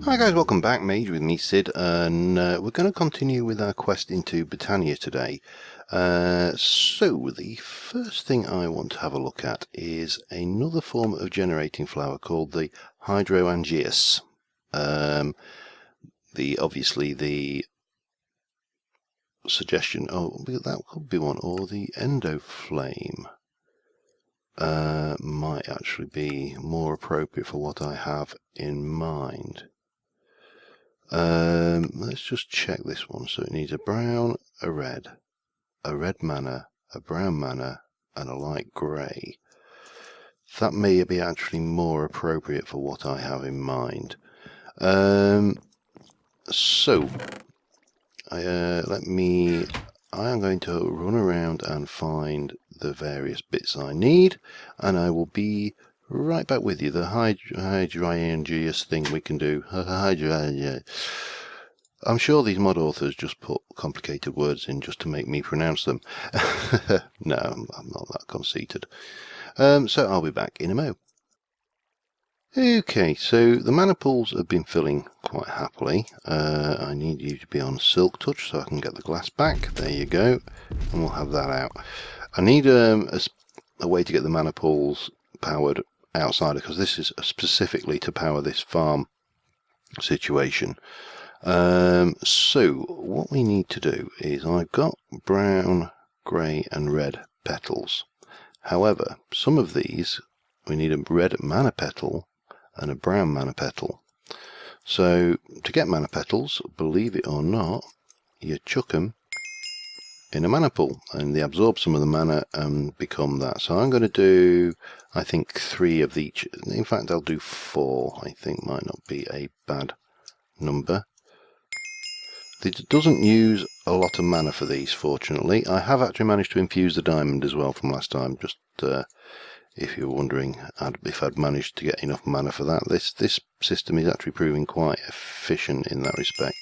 Hi guys, welcome back. Mage with me, Sid, and we're going to continue with our quest into Botania today. So the first thing I want to have a look at is another form of generating flower called the Hydrangeus. Obviously the suggestion, that could be one, or the Endoflame might actually be more appropriate for what I have in mind. Let's just check this one. So it needs a brown, a red mana, a brown mana, and a light grey. That may be actually more appropriate for what I have in mind. I am going to run around and find the various bits I need, and I will be right back with you. The Hydrangeus thing we can do. I'm sure these mod authors just put complicated words in just to make me pronounce them. No, I'm not that conceited. So I'll be back in a mo. Okay, so the mana pools have been filling quite happily. I need you to be on Silk Touch so I can get the glass back. There you go, and we'll have that out. I need a way to get the mana pools powered outside, because this is specifically to power this farm situation. So what we need to do is, I've got brown, grey and red petals. However, some of these we need a red mana petal and a brown mana petal. So to get mana petals, believe it or not, you chuck them in a mana pool and they absorb some of the mana and become that. So I'm going to do, I think, 3 of each. In fact, I'll do 4. I think might not be a bad number. It doesn't use a lot of mana for these, fortunately. I have actually managed to infuse the diamond as well from last time, just if you're wondering if I'd managed to get enough mana for that. This system is actually proving quite efficient in that respect.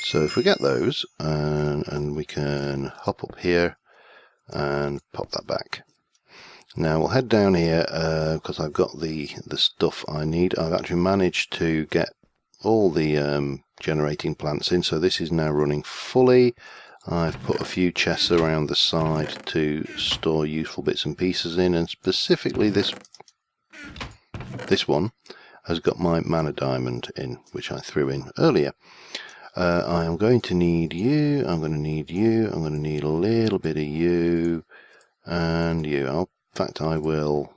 So if we get those, and we can hop up here and pop that back. Now we'll head down here, because I've got the stuff I need. I've actually managed to get all the generating plants in, so this is now running fully. I've put a few chests around the side to store useful bits and pieces in, and specifically this one has got my mana diamond in, which I threw in earlier. I am going to need you, I'm going to need you, I'm going to need a little bit of you, and you. In fact, I will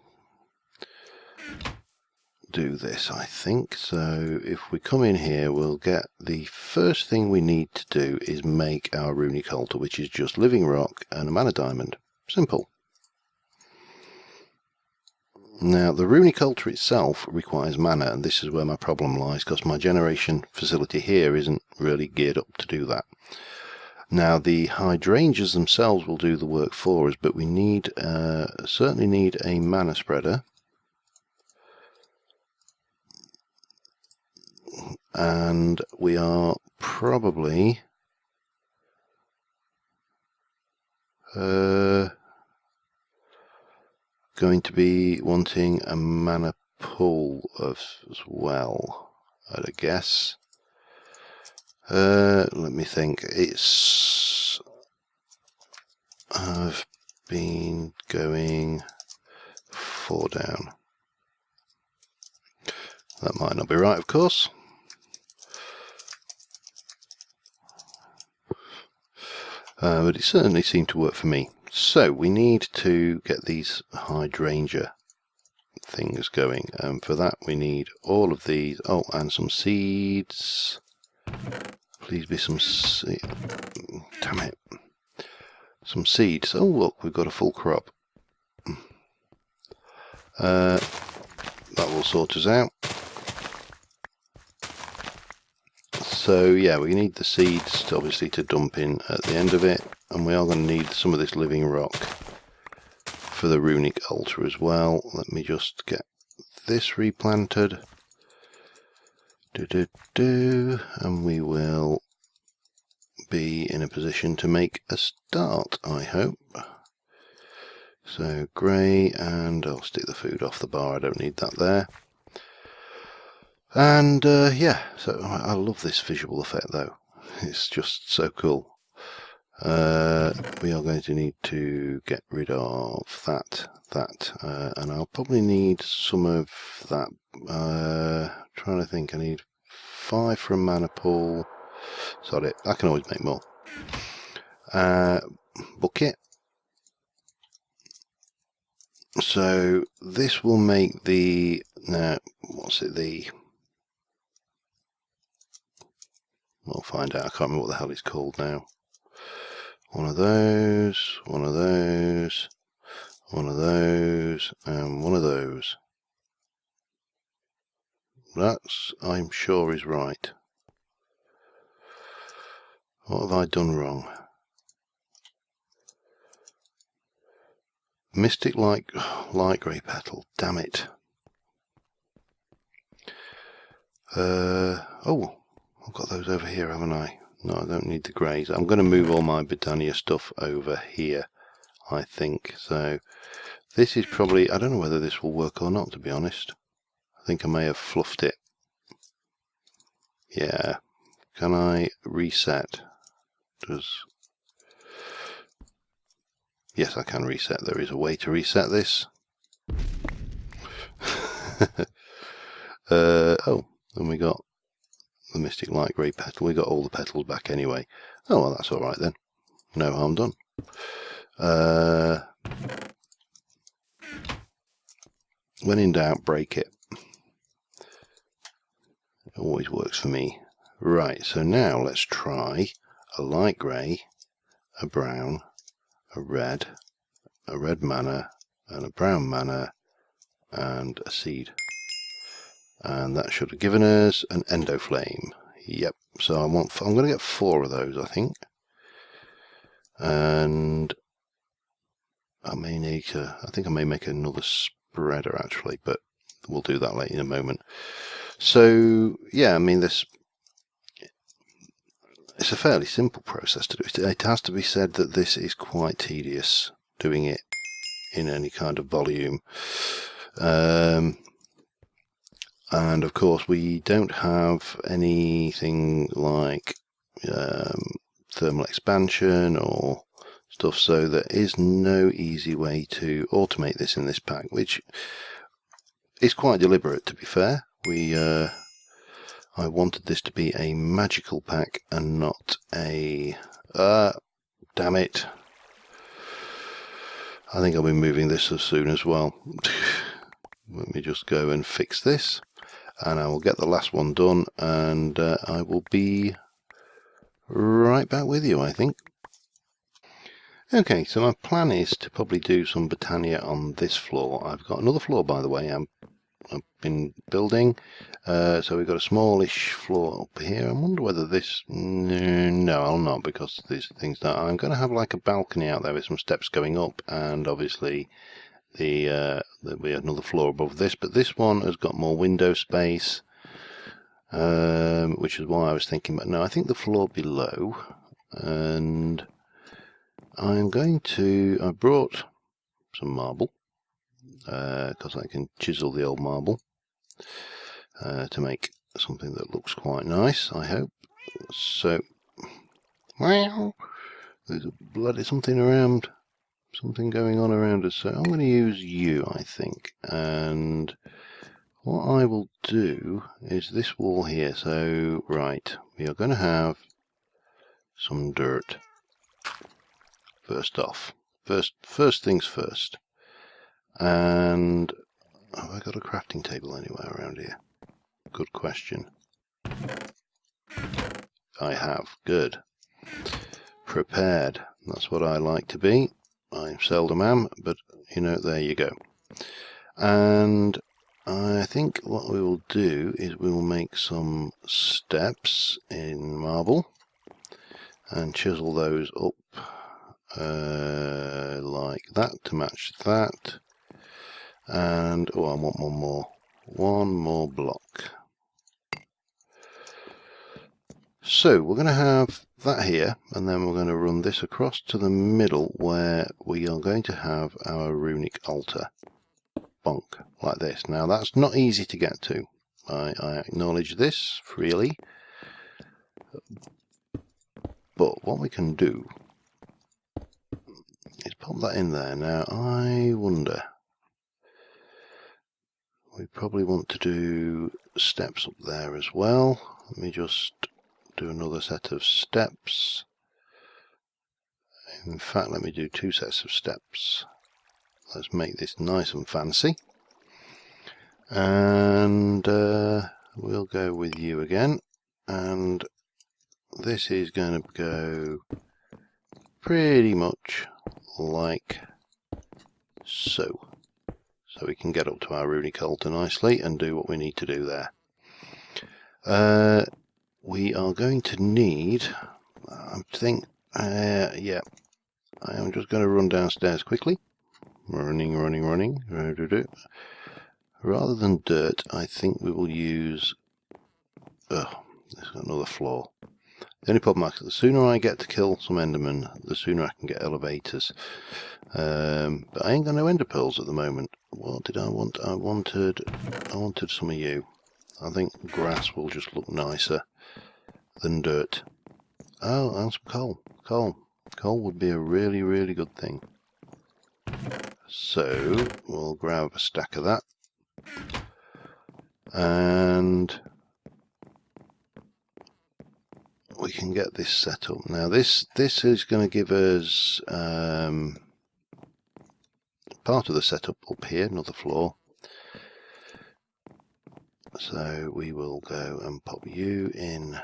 do this, I think. So if we come in here, we'll get the first thing we need to do is make our runic altar, which is just living rock and a mana diamond. Simple. Now the runic altar itself requires mana, and this is where my problem lies, because my generation facility here isn't really geared up to do that. Now the hydrangeas themselves will do the work for us, but we need certainly need a mana spreader. And we are probably going to be wanting a mana pool as well, I'd guess. Let me think. I've been going 4 down. That might not be right, of course. But it certainly seemed to work for me. So we need to get these hydrangea things going. For that we need all of these. Oh, and some seeds. Please be some seeds. Damn it. Some seeds. Oh look, we've got a full crop. That will sort us out. So yeah, we need the seeds to, obviously, to dump in at the end of it, and we are going to need some of this living rock for the runic altar as well. Let me just get this replanted. And we will be in a position to make a start, I hope. So grey, and I'll stick the food off the bar, I don't need that there. And yeah, so I love this visual effect though. It's just so cool. We are going to need to get rid of that, and I'll probably need some of that. Trying to think, I need 5 for a mana pool. Sorry, I can always make more. Bucket. So this will make the, what's it, we'll find out, I can't remember what the hell it's called now. One of those, one of those, one of those, and one of those. That's, I'm sure, is right. What have I done wrong? Mystic light grey petal, damn it. Oh, I've got those over here, haven't I? No, I don't need the greys. I'm going to move all my Botania stuff over here, I think. So this is probably, I don't know whether this will work or not, to be honest. I think I may have fluffed it. Yeah. Can I reset? Yes, I can reset. There is a way to reset this. Oh, and we got the Mystic Light Grey petal. We got all the petals back anyway. Oh, well, that's alright then. No harm done. When in doubt, break it. It always works for me. Right, so now let's try a light grey, a brown, a red mana, and a brown mana, and a seed. And that should have given us an Endoflame. Yep, so I'm going to get 4 of those, I think. And I may need to, I think I may make another spreader actually, but we'll do that later in a moment. So yeah, I mean, it's a fairly simple process to do. It has to be said that this is quite tedious doing it in any kind of volume. And of course we don't have anything like thermal expansion or stuff, so there is no easy way to automate this in this pack, which is quite deliberate, to be fair. I wanted this to be a magical pack and not a... damn it. I think I'll be moving this as soon as well. Let me just go and fix this, and I will get the last one done, and I will be right back with you, I think. Okay, so my plan is to probably do some Botania on this floor. I've got another floor, by the way, I've been building. So we've got a smallish floor up here. I wonder whether this... No, I'll not, because these things that I'm going to have like a balcony out there with some steps going up, and obviously there'll be another floor above this, but this one has got more window space, which is why I was thinking, but no, I think the floor below, and I'm going to... I brought some marble, because I can chisel the old marble to make something that looks quite nice, I hope. So, wow, there's a bloody something around, something going on around us, so I'm going to use you, I think. And what I will do is this wall here. So, right, we are going to have some dirt first off. First things first. And have I got a crafting table anywhere around here? Good question. I have. Good. Prepared. That's what I like to be. I seldom am, but you know, there you go. And I think what we will do is we will make some steps in marble and chisel those up like that to match that. And oh, I want one more block. So we're going to have that here, and then we're going to run this across to the middle where we are going to have our runic altar. Bonk, like this. Now that's not easy to get to. I acknowledge this freely. But what we can do is pop that in there. Now, I wonder, we probably want to do steps up there as well. Let me just do another set of steps. In fact, let me do 2 sets of steps. Let's make this nice and fancy. And we'll go with you again. And this is going to go pretty much like so. So we can get up to our runic altar nicely and do what we need to do there. We are going to need, I think, yeah, I am just going to run downstairs quickly. Running. Rather than dirt, I think we will use, oh, there's another floor. The only problem is, the sooner I get to kill some endermen, the sooner I can get elevators. But I ain't got no ender pearls at the moment. What did I want? I wanted some of you. I think grass will just look nicer than dirt. Oh, and some coal. Coal would be a really, really good thing. So we'll grab a stack of that. And we can get this set up. Now this is going to give us part of the setup up here, another floor. So we will go and pop you in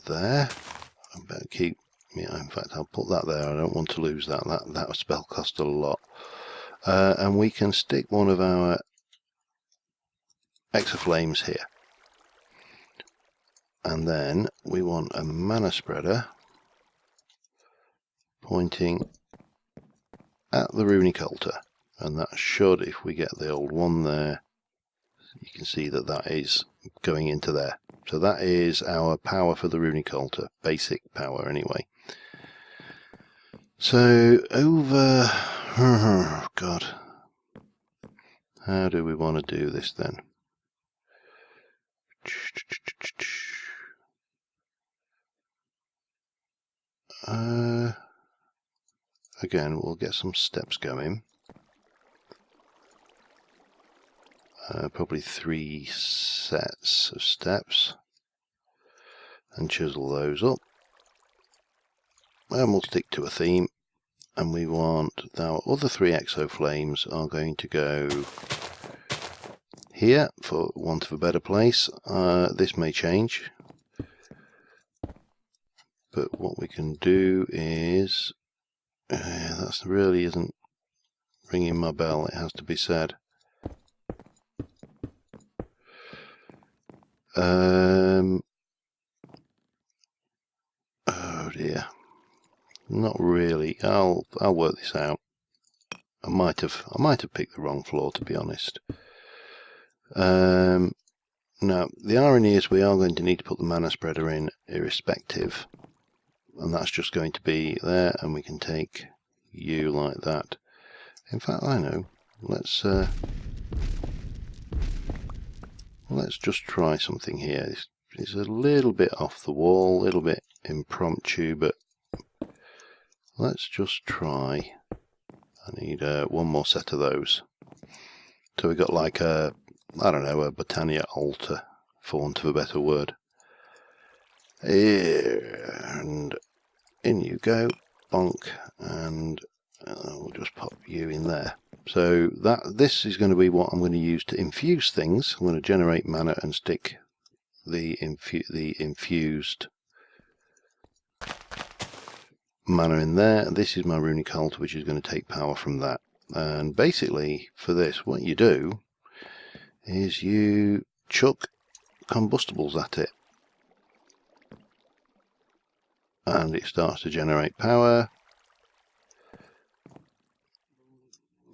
there. I better keep, yeah, in fact I'll put that there. I don't want to lose that. That spell cost a lot. And we can stick one of our exaflames here. And then we want a mana spreader pointing at the runic altar. And that should, if we get the old one there, you can see that that is going into there. So that is our power for the runic altar, basic power anyway. So over, oh God, how do we want to do this then? Again, we'll get some steps going. Probably 3 sets of steps, and chisel those up. And we'll stick to a theme, and we want our other 3 exoflames are going to go here, for want of a better place. This may change, but what we can do is, that really isn't ringing my bell, it has to be said. Oh dear, not really. I'll work this out. I might have picked the wrong floor, to be honest. Now the irony is we are going to need to put the mana spreader in irrespective, and that's just going to be there, and we can take you like that. In fact, I know. Let's just try something here. It's a little bit off the wall, a little bit impromptu, but let's just try. I need one more set of those. So we've got like a, I don't know, a Botania altar, for want of a better word. And in you go, bonk, and we'll just pop you in there. So this is going to be what I'm going to use to infuse things. I'm going to generate mana and stick the infused mana in there. This is my runic altar, which is going to take power from that. And basically, for this, what you do is you chuck combustibles at it, and it starts to generate power.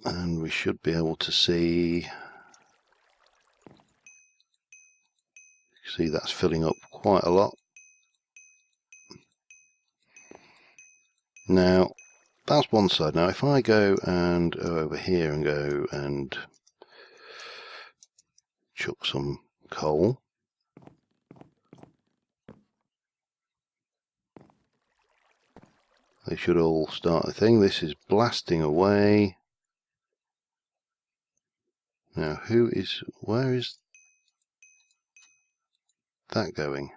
And we should be able to see that's filling up quite a lot. Now that's one side. Now if I go and over here and go and chuck some coal. They should all start the thing. This is blasting away. Now, where is that going?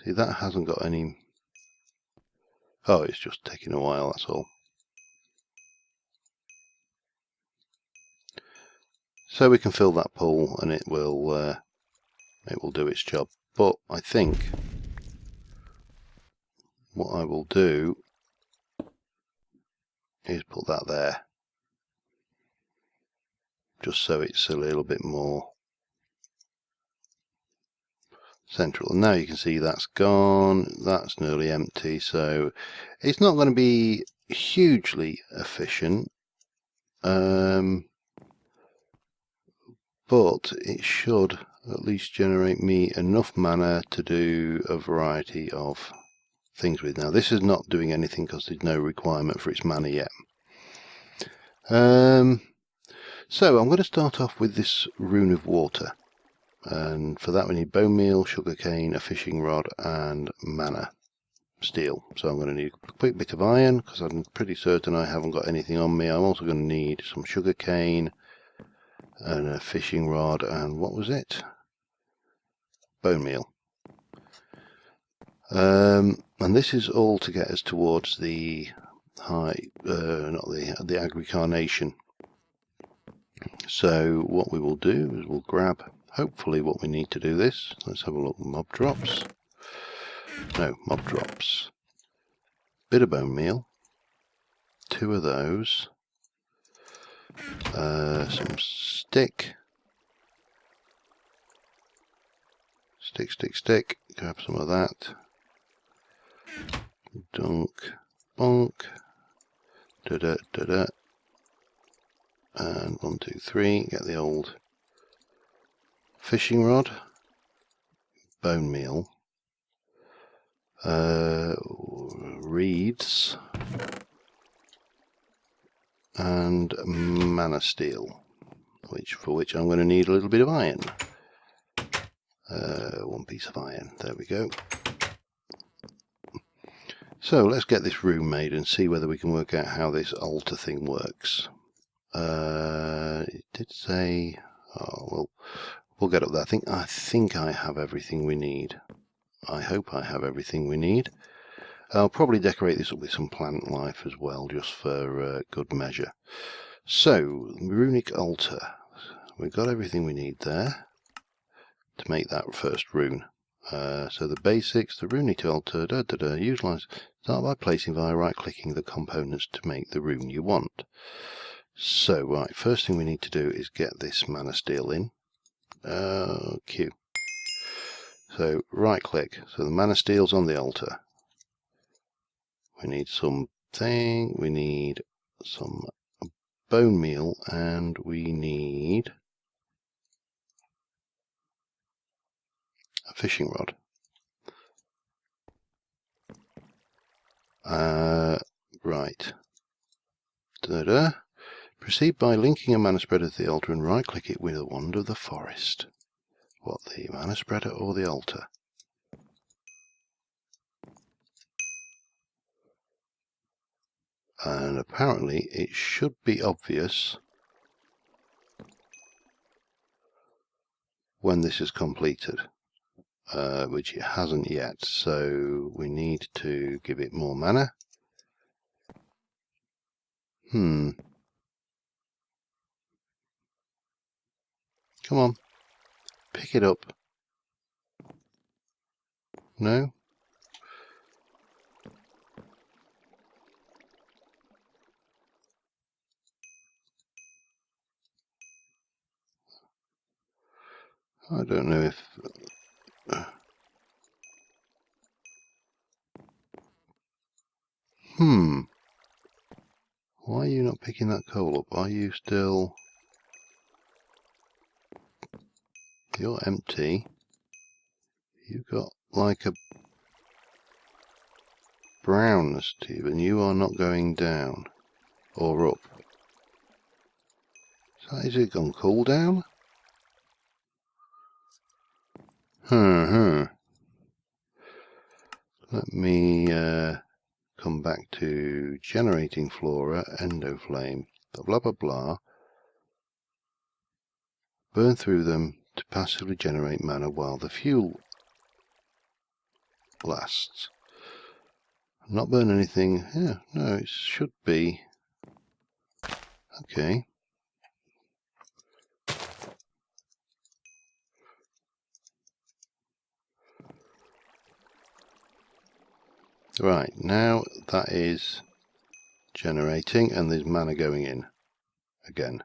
See, that hasn't got any... Oh, it's just taking a while, that's all. So we can fill that pool and it will do its job. But I think what I will do is put that there, just so it's a little bit more central. And now you can see that's gone, that's nearly empty, so it's not going to be hugely efficient, but it should at least generate me enough mana to do a variety of things with. Now this is not doing anything because there's no requirement for its mana yet. So I'm going to start off with this rune of water, and for that we need bone meal, sugarcane, a fishing rod and mana, steel. So I'm going to need a quick bit of iron because I'm pretty certain I haven't got anything on me. I'm also going to need some sugarcane and a fishing rod and what was it? Bone meal. And this is all to get us towards the high, the agri-carnation. So what we will do is we'll grab hopefully what we need to do this. Let's have a look. Mob drops. No, mob drops. Bit of bone meal. 2 of those. Some stick. Stick. Grab some of that. Dunk. Bonk. Da-da. And 1, 2, 3. Get the old fishing rod. Bone meal. Reeds. And mana steel, for which I'm going to need a little bit of iron. 1 piece of iron, there we go. So let's get this room made and see whether we can work out how this altar thing works. It did say, oh well, we'll get up there. I think I have everything we need. I hope I have everything we need. I'll probably decorate this up with some plant life as well, just for good measure. So, runic altar. We've got everything we need there to make that first rune. So the basics, the runic altar, utilise, start by placing via right-clicking the components to make the rune you want. So, right, first thing we need to do is get this mana steel in. Q. So, right-click, so the mana steel's on the altar. We need something, we need some bone meal, and we need a fishing rod. Right. Proceed by linking a mana spreader to the altar and right-click it with a wand of the forest. What, the mana spreader or the altar? And apparently it should be obvious when this is completed, which it hasn't yet, so we need to give it more mana. Come on, pick it up. No? I don't know if... Why are you not picking that coal up? Are you still... You're empty. You've got like a brownness to you, and you are not going down or up. So is it on cooldown? Let me come back to generating flora, endoflame, blah blah blah. Burn through them to passively generate mana while the fuel lasts. Not burn anything. Yeah, no, it should be. Okay. Right, now that is generating and there's mana going in again.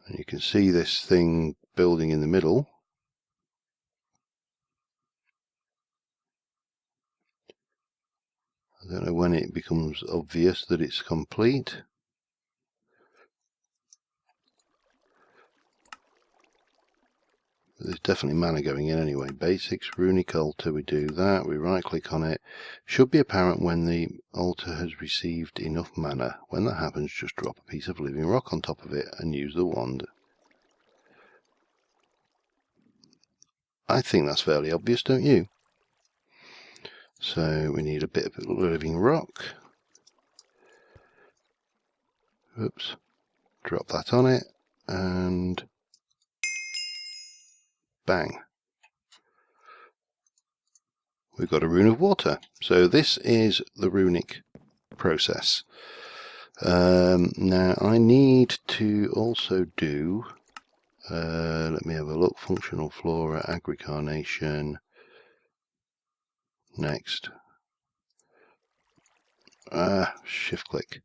And you can see this thing building in the middle. I don't know when it becomes obvious that it's complete. There's definitely mana going in anyway. Basics, runic altar, we do that, we right click on it. Should be apparent when the altar has received enough mana. When that happens, just drop a piece of living rock on top of it and use the wand. I think that's fairly obvious, don't you? So we need a bit of living rock. Oops. Drop that on it and bang. We've got a rune of water. So this is the runic process. Now I need to also do, let me have a look, functional flora, agricarnation, next. Shift click.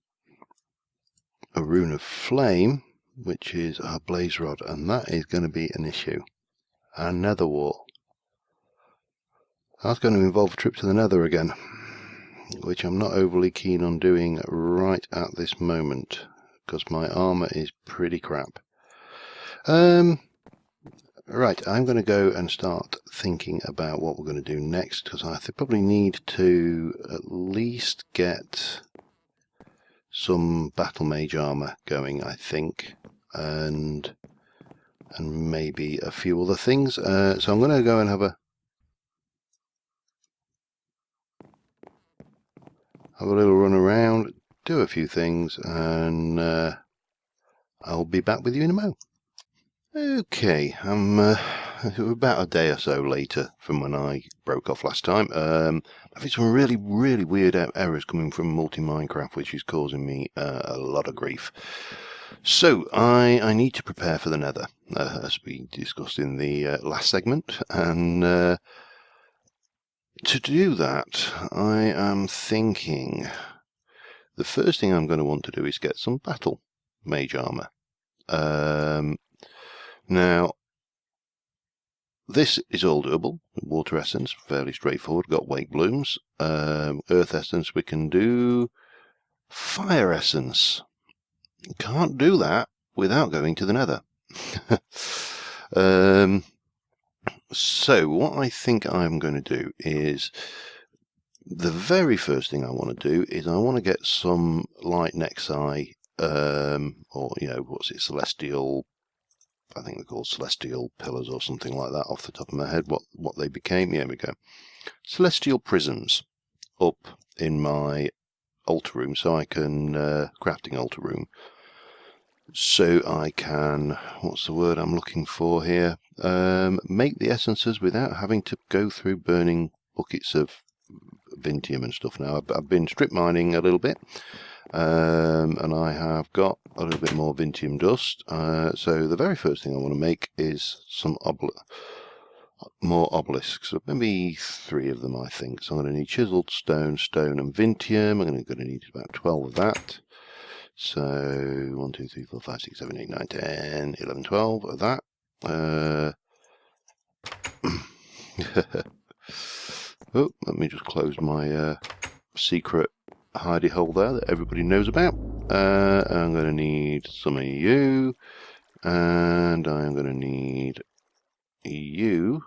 A rune of flame, which is our blaze rod, and that is going to be an issue. And nether wall. That's going to involve a trip to the nether again, which I'm not overly keen on doing right at this moment, because my armour is pretty crap. Right, I'm going to go and start thinking about what we're going to do next, because I probably need to at least get some battle mage armour going, I think, and maybe a few other things. So I'm going to go and have a little run around, do a few things, and I'll be back with you in a mo. Okay, I'm about a day or so later from when I broke off last time. I've had some really weird errors coming from multi-Minecraft, which is causing me a lot of grief. So I need to prepare for the nether, as we discussed in the last segment, and to do that I am thinking the first thing I'm going to want to do is get some battle mage armour. Now, this is all doable. Water essence, fairly straightforward. Got wake blooms. Earth essence, we can do. Fire essence. Can't do that without going to the nether. So, what I think I'm going to do is, the very first thing I want to do is I want to get some light nexi, or, what's it, celestial, I think they're called celestial pillars or something like that off the top of my head, what they became. Here we go. Celestial prisms up in my altar room, so I can, crafting altar room, so I can, what's the word I'm looking for here, make the essences without having to go through burning buckets of Vintium and stuff. Now I've been strip mining a little bit, and I have got a little bit more Vintium dust, so the very first thing I want to make is some more obelisks, so maybe 3 of them I think. So I'm going to need chiseled stone, and Vintium. I'm going to need about 12 of that. So 1, 2, 3, 4, 5, 6, 7, 8, 9, 10, 11, 12 of that. Oh, let me just close my secret hidey hole there that everybody knows about. I'm going to need some of you, and I'm going to need you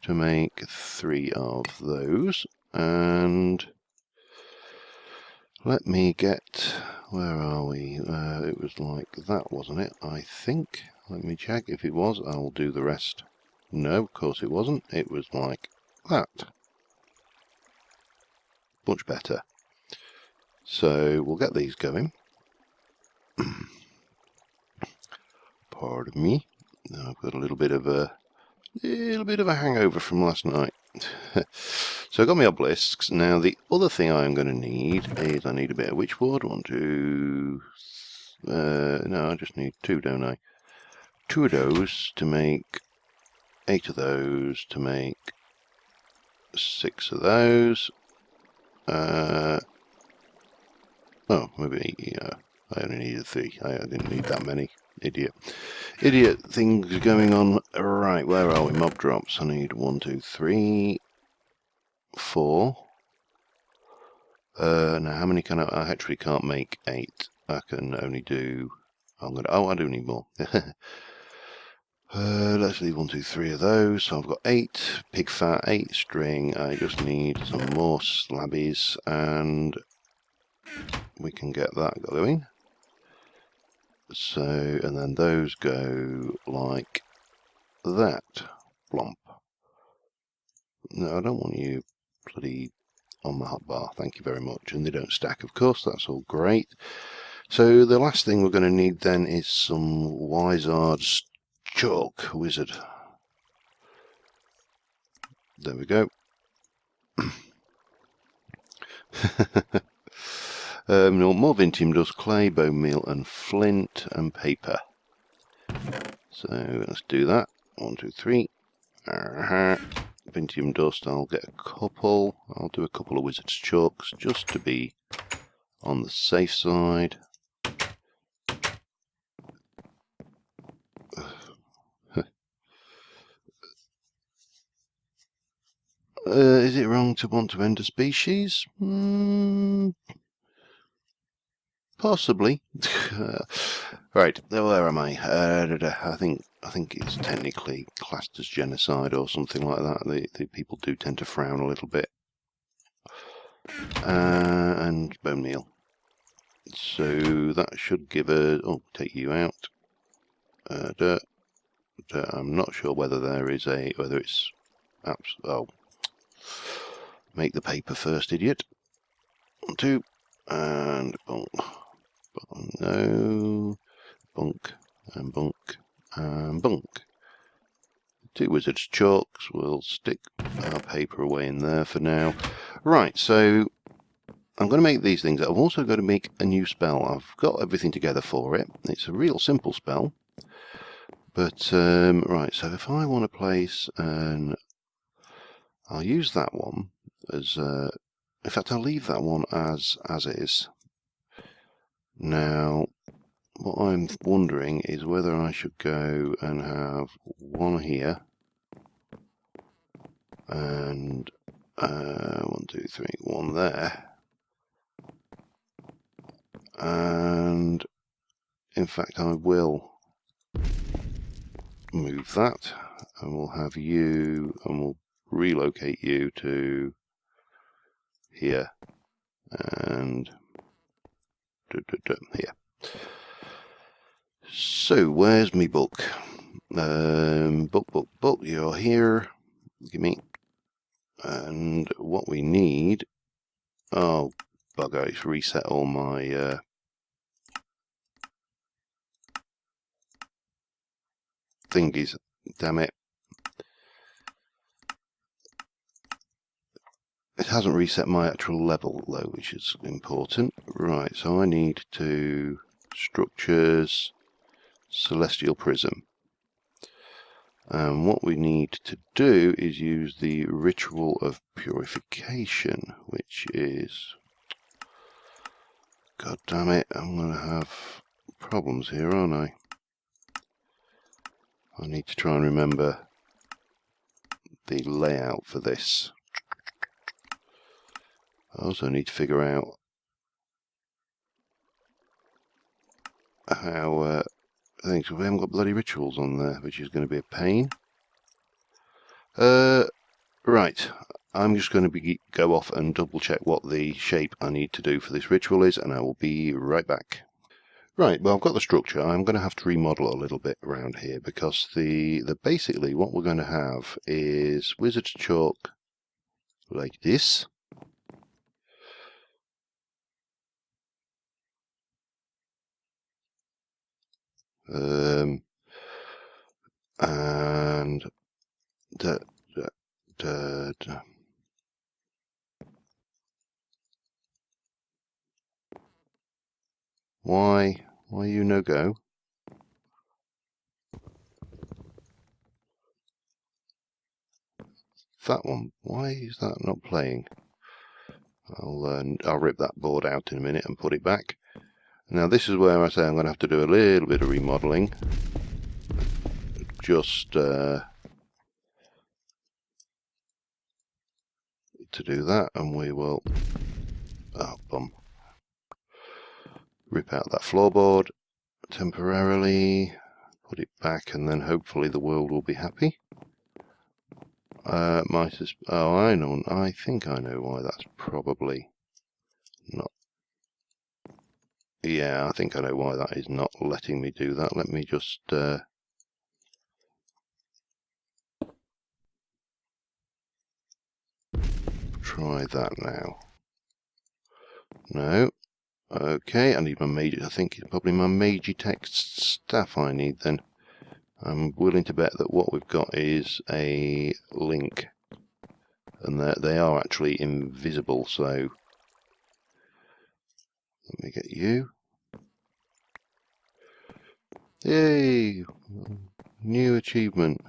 to make 3 of those. And let me get Where are we? It was like that, wasn't it? I think. Let me check. If it was, I'll do the rest. No, of course it wasn't. It was like that. Much better. So we'll get these going. Pardon me. I've got a little bit of a hangover from last night. So I got my obelisks. Now the other thing I'm going to need is I need a bit of witchwood. 1, 2. No, I just need 2, don't I? 2 of those to make 8 of those to make 6 of those. Oh, maybe I only needed 3. I didn't need that many. Idiot things going on. Right, where are we? Mob drops. I need 1, 2, 3, 4. Now how many can I actually can't make 8. I can only do. I do need more. Let's leave 1, 2, 3 of those. So I've got 8 pig fat, 8 string. I just need some more slabbies, and we can get that going. So, and then those go like that. Blomp. No, I don't want you bloody on my hotbar. Thank you very much. And they don't stack, of course. That's all great. So the last thing we're going to need then is some Wizard's Chalk Wizard. There we go. More Vintium dust, clay, bone meal, and flint and paper. So let's do that. 1, 2, 3. Vintium dust. I'll get a couple. I'll do a couple of Wizard's Chalks just to be on the safe side. Is it wrong to want to end a species? Possibly. Right, where am I? I think it's technically classed as genocide or something like that. The people do tend to frown a little bit. And bone meal. So that should give us. Oh, take you out. Dirt. I'm not sure whether there is whether it's. Oh. Make the paper first, idiot. 1, 2, and bunk. No, bunk, and bunk, and bunk. 2 Wizard's Chalks. We'll stick our paper away in there for now. Right, so I'm going to make these things. I've also got to make a new spell. I've got everything together for it. It's a real simple spell. But, right, so if I want to place an... I'll use that one as, in fact I'll leave that one as is. Now, what I'm wondering is whether I should go and have one here, and 1, 2, 3, 1 there, and in fact I will move that, and we'll have you, and we'll relocate you to here and here. So where's me book? Book, you're here. Give me. And what we need. Oh bugger, it's reset all my thingies. Damn it. It hasn't reset my actual level though, which is important. Right, so I need to structures, celestial prism. And what we need to do is use the ritual of purification, which is, god damn it, I'm going to have problems here, aren't I? I need to try and remember the layout for this. I also need to figure out how things. We haven't got bloody rituals on there, which is going to be a pain. Right, I'm just going to go off and double check what the shape I need to do for this ritual is, and I will be right back. Right, well, I've got the structure. I'm going to have to remodel a little bit around here, because basically what we're going to have is wizard's chalk like this. And why you no go? That one, why is that not playing? I'll rip that board out in a minute and put it back. Now this is where I say I'm going to have to do a little bit of remodeling, just to do that, and we will rip out that floorboard temporarily, put it back, and then hopefully the world will be happy. I know. I think I know why that's probably not. Yeah, I think I know why that is not letting me do that. Let me just try that now. No. Okay, I need my Mage. I think it's probably my Mage text staff I need then. I'm willing to bet that what we've got is a link, and they are actually invisible, so let me get you. Yay! New achievement.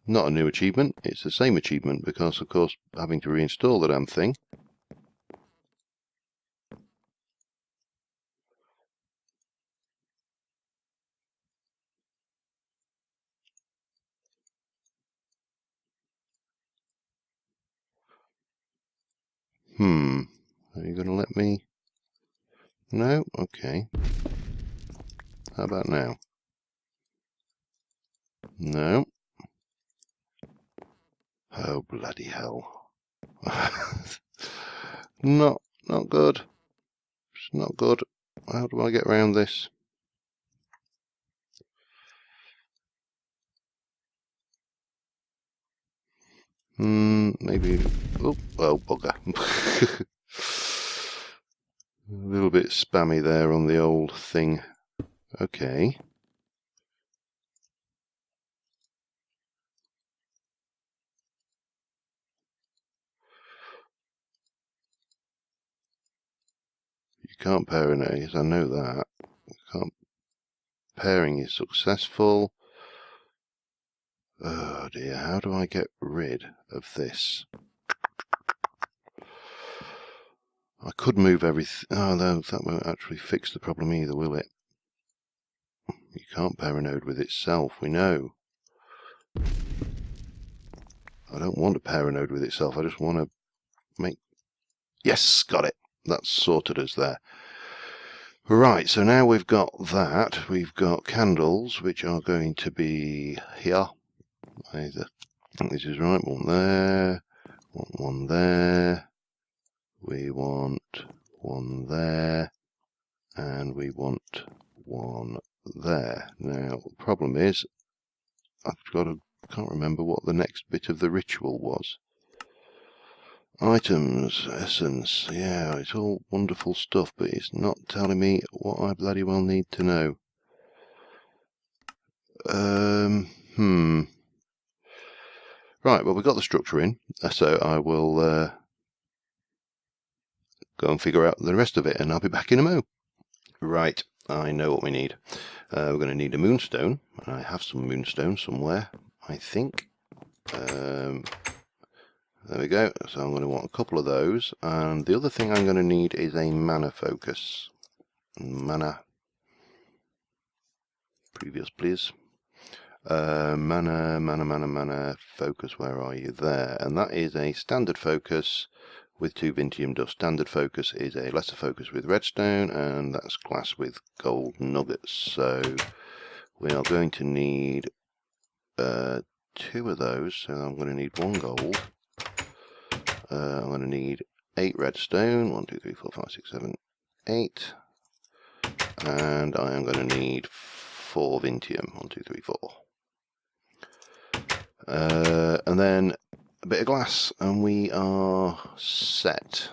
Not a new achievement, it's the same achievement, because of course having to reinstall the damn thing. Are you going to let me? No? Okay. How about now? No. Oh, bloody hell. Not good. It's not good. How do I get around this? Maybe. Oh, bugger. A little bit spammy there on the old thing. Okay. You can't pair an A, I know that. Pairing is successful. Oh dear, how do I get rid of this? I could move everything. Oh, no, that won't actually fix the problem either, will it? You can't pair a node with itself, we know. I don't want to pair a node with itself, I just want to make... Yes, got it. That's sorted us there. Right, so now we've got that. We've got candles, which are going to be here. I think this is right. One there, one there. We want one there, and we want one there. Now, the problem is, can't remember what the next bit of the ritual was. Items, essence, yeah, it's all wonderful stuff, but it's not telling me what I bloody well need to know. Right, well, we've got the structure in, so I will go and figure out the rest of it, and I'll be back in a mo. Right, I know what we need. We're going to need a moonstone, and I have some moonstone somewhere, I think. There we go, so I'm going to want a couple of those, and the other thing I'm going to need is a mana focus. Mana. Previous, please. Mana focus, where are you? There, and that is a standard focus with 2 Vintium dust. Standard focus is a lesser focus with redstone, and that's glass with gold nuggets. So we are going to need 2 of those, so I'm going to need 1 gold. I'm going to need 8 redstone. 1, 2, 3, 4, 5, 6, 7, 8. And I am going to need 4 Vintium. 1, 2, 3, 4. And then a bit of glass, and we are set.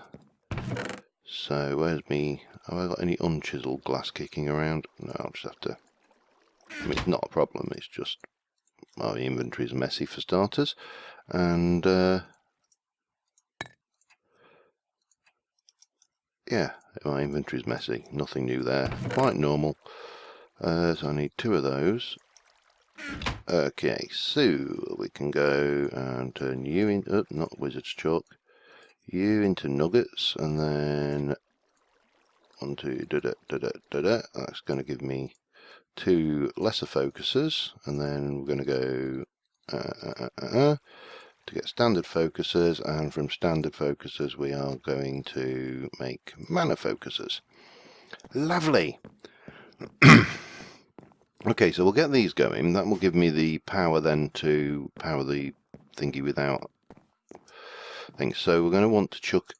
So where's me? Have I got any unchiseled glass kicking around? No, I'll just have to. I mean, it's not a problem. It's just my inventory's messy for starters, and yeah, my inventory's messy. Nothing new there. Quite normal. So I need 2 of those. Okay, so we can go and turn you into, not wizard's chalk, you into nuggets, and then 1, 2, that's going to give me 2 lesser focuses, and then we're going to go to get standard focuses, and from standard focuses we are going to make mana focuses. Lovely! Okay, so we'll get these going. That will give me the power then to power the thingy without things. So we're going to want to chuck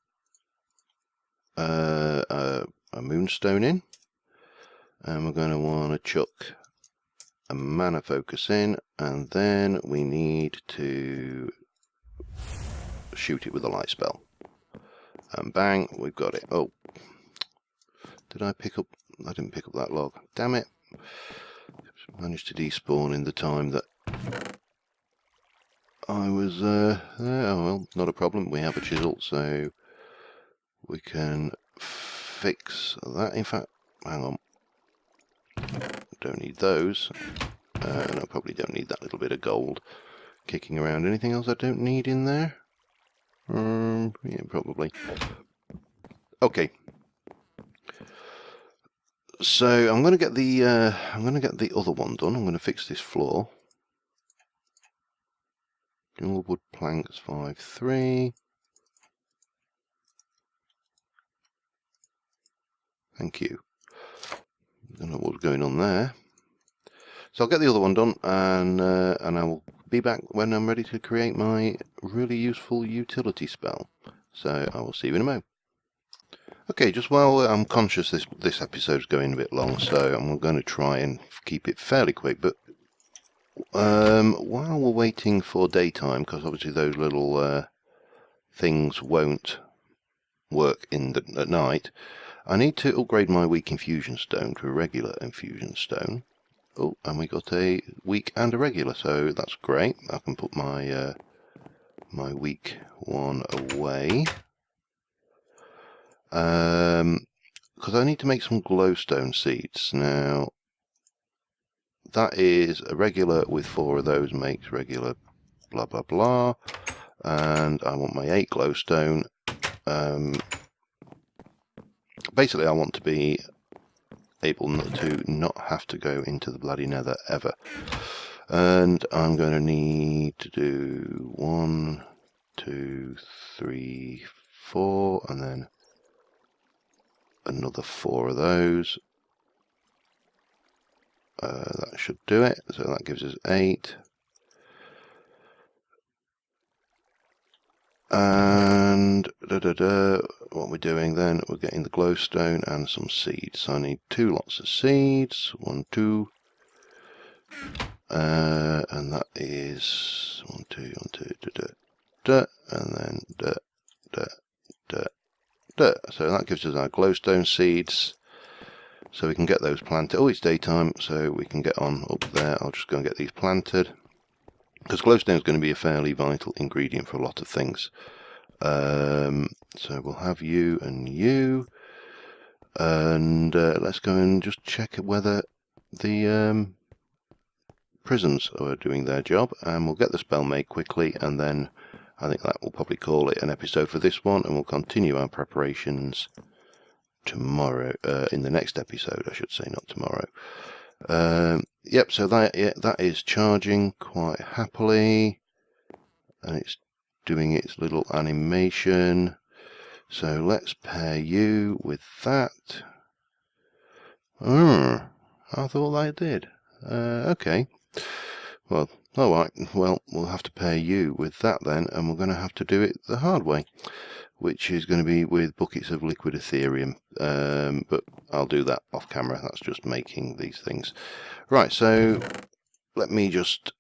a moonstone in, and we're going to want to chuck a mana focus in, and then we need to shoot it with a light spell. And bang, we've got it. Oh, did I pick up? I didn't pick up that log. Damn it. Managed to despawn in the time that I was there. Oh well, not a problem. We have a chisel, so we can fix that. In fact, hang on. Don't need those. And I probably don't need that little bit of gold kicking around. Anything else I don't need in there? Yeah, probably. Okay. So I'm going to get the other one done. I'm going to fix this floor. All wood planks 5-3. Thank you. I don't know what's going on there. So I'll get the other one done, and I will be back when I'm ready to create my really useful utility spell. So I will see you in a moment. Okay, just while I'm conscious this episode's going a bit long, so I'm going to try and keep it fairly quick, but while we're waiting for daytime, because obviously those little things won't work at night, I need to upgrade my weak infusion stone to a regular infusion stone. Oh, and we got a weak and a regular, so that's great. I can put my my weak one away. Because I need to make some glowstone seeds. Now, that is a regular with 4 of those makes regular blah blah blah, and I want my 8 glowstone. Basically I want to be able to not have to go into the bloody nether ever, and I'm going to need to do 1, 2, 3, 4, and then another 4 of those. That should do it. So that gives us 8. And what we're doing then, we're getting the glowstone and some seeds. So I need 2 lots of seeds. 1, 2. And that is 1, 2, 1, 2, and then so that gives us our glowstone seeds, so we can get those planted. Oh, it's daytime, so we can get on up there. I'll just go and get these planted, because glowstone is going to be a fairly vital ingredient for a lot of things. So we'll have you and you, and let's go and just check whether the prisms are doing their job, and we'll get the spell made quickly, and then I think that will probably call it an episode for this one, and we'll continue our preparations tomorrow, in the next episode I should say, not tomorrow. Yep, so that is charging quite happily, and it's doing its little animation. So let's pair you with that. I thought I did. Okay. Well, alright, well, we'll have to pair you with that then, and we're going to have to do it the hard way, which is going to be with buckets of liquid Ethereum, but I'll do that off camera. That's just making these things. Right, so let me just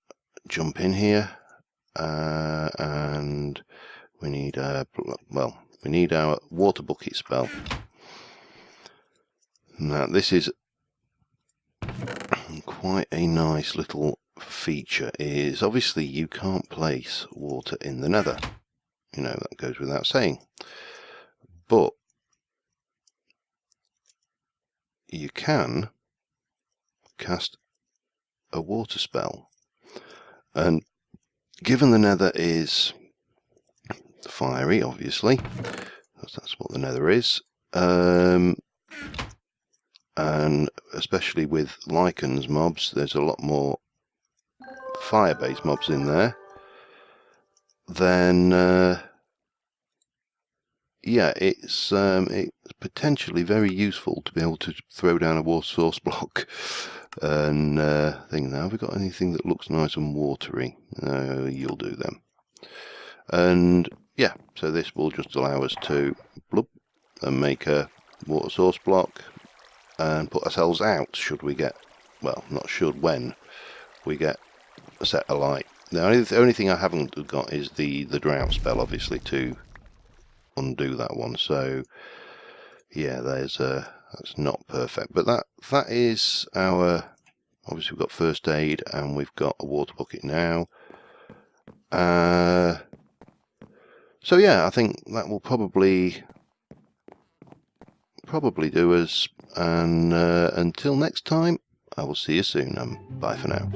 jump in here, and we need we need our water bucket spell. Now this is quite a nice little feature. Is obviously you can't place water in the Nether. You know, that goes without saying. But you can cast a water spell. And given the Nether is fiery, obviously, because that's what the Nether is, and especially with Lycans mobs, there's a lot more fire-based mobs in there, then yeah, it's potentially very useful to be able to throw down a water source block and thing. Now, have we got anything that looks nice and watery? You'll do them. And yeah, so this will just allow us to bloop and make a water source block and put ourselves out should we get, well, not should, when we get a set of light. Now, the only thing I haven't got is the drought spell, obviously, to undo that one. So yeah, there's that's not perfect, but that is our, obviously we've got first aid and we've got a water bucket now. So yeah, I think that will probably do us, and until next time, I will see you soon, bye for now.